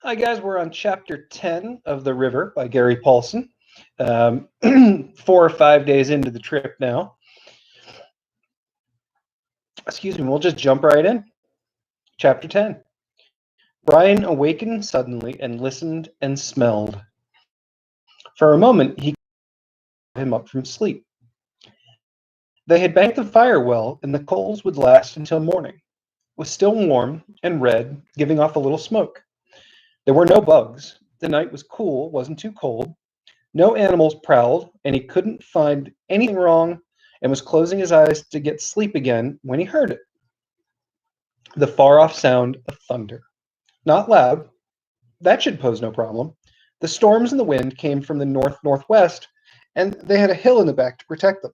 Hi, guys. We're on chapter 10 of The River by Gary Paulsen. 4 or 5 days into the trip now. Excuse me, we'll just jump right in. Chapter 10. Brian awakened suddenly and listened and smelled. For a moment, he him up from sleep. They had banked the fire well, and the coals would last until morning. It was still warm and red, giving off a little smoke. There were no bugs. The night was cool, wasn't too cold. No animals prowled, and he couldn't find anything wrong and was closing his eyes to get sleep again when he heard it. The far-off sound of thunder. Not loud. That should pose no problem. The storms and the wind came from the north-northwest, and they had a hill in the back to protect them.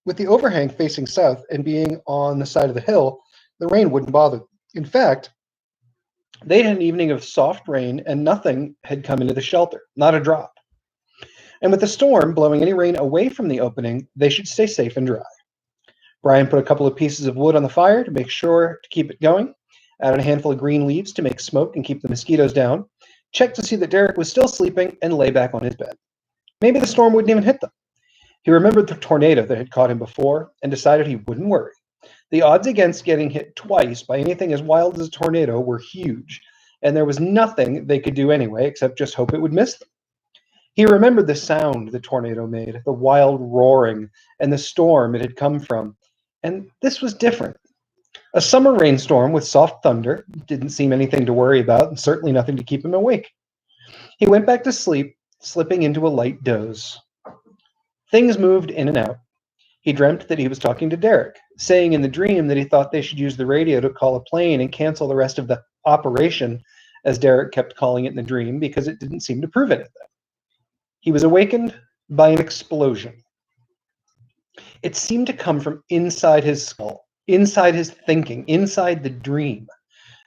With the overhang facing south and being on the side of the hill, the rain wouldn't bother them. In fact, they'd had an evening of soft rain, and nothing had come into the shelter, not a drop. And with the storm blowing any rain away from the opening, they should stay safe and dry. Brian put a couple of pieces of wood on the fire to make sure to keep it going, added a handful of green leaves to make smoke and keep the mosquitoes down, checked to see that Derek was still sleeping, and lay back on his bed. Maybe the storm wouldn't even hit them. He remembered the tornado that had caught him before and decided he wouldn't worry. The odds against getting hit twice by anything as wild as a tornado were huge, and there was nothing they could do anyway except just hope it would miss them. He remembered the sound the tornado made, the wild roaring, and the storm it had come from. And this was different. A summer rainstorm with soft thunder didn't seem anything to worry about, and certainly nothing to keep him awake. He went back to sleep, slipping into a light doze. Things moved in and out. He dreamt that he was talking to Derek, saying in the dream that he thought they should use the radio to call a plane and cancel the rest of the operation, as Derek kept calling it in the dream, because it didn't seem to prove anything. He was awakened by an explosion. It seemed to come from inside his skull, inside his thinking, inside the dream.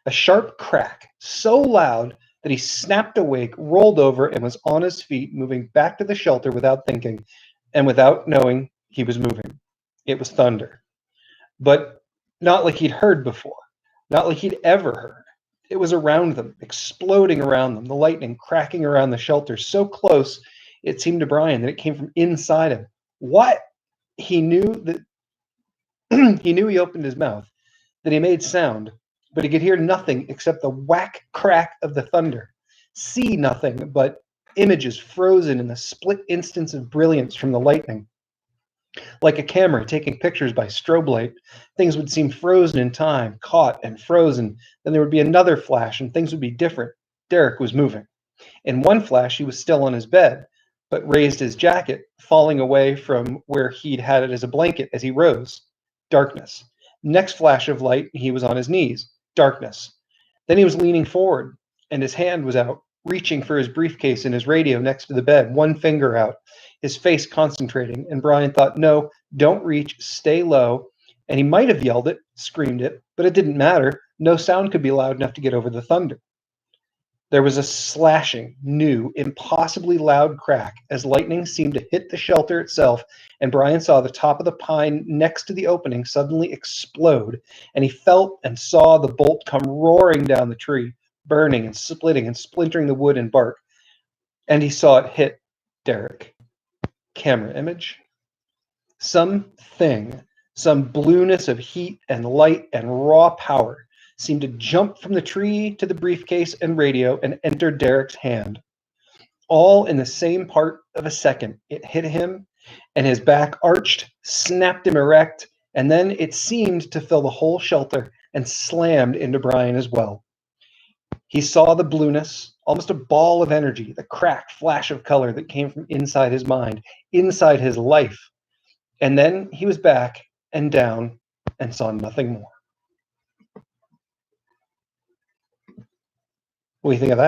A sharp crack, so loud that he snapped awake, rolled over, and was on his feet, moving back to the shelter without thinking and without knowing he was moving. It was thunder, but not like he'd heard before, not like he'd ever heard. It was around them, exploding around them, the lightning cracking around the shelter so close it seemed to Brian that it came from inside him. What? He knew that he knew he opened his mouth, that he made sound, but he could hear nothing except the whack crack of the thunder. See nothing but images frozen in the split instants of brilliance from the lightning. Like a camera taking pictures by strobe light, things would seem frozen in time, caught and frozen. Then there would be another flash and things would be different. Derek was moving. In one flash, he was still on his bed, but raised his jacket, falling away from where he'd had it as a blanket as he rose. Darkness. Next flash of light, he was on his knees. Darkness. Then he was leaning forward, and his hand was out, reaching for his briefcase and his radio next to the bed, one finger out, his face concentrating. And Brian thought, no, don't reach, stay low. And he might have yelled it, screamed it, but it didn't matter. No sound could be loud enough to get over the thunder. There was a slashing, new, impossibly loud crack as lightning seemed to hit the shelter itself, and Brian saw the top of the pine next to the opening suddenly explode, and he felt and saw the bolt come roaring down the tree, burning and splitting and splintering the wood and bark, and he saw it hit Derek. Camera image. Something, some blueness of heat and light and raw power seemed to jump from the tree to the briefcase and radio and enter Derek's hand. All in the same part of a second. It hit him, and his back arched, snapped him erect, and then it seemed to fill the whole shelter and slammed into Brian as well. He saw the blueness, almost a ball of energy, the crack, flash of color that came from inside his mind, inside his life. And then he was back and down and saw nothing more. What do you think of that?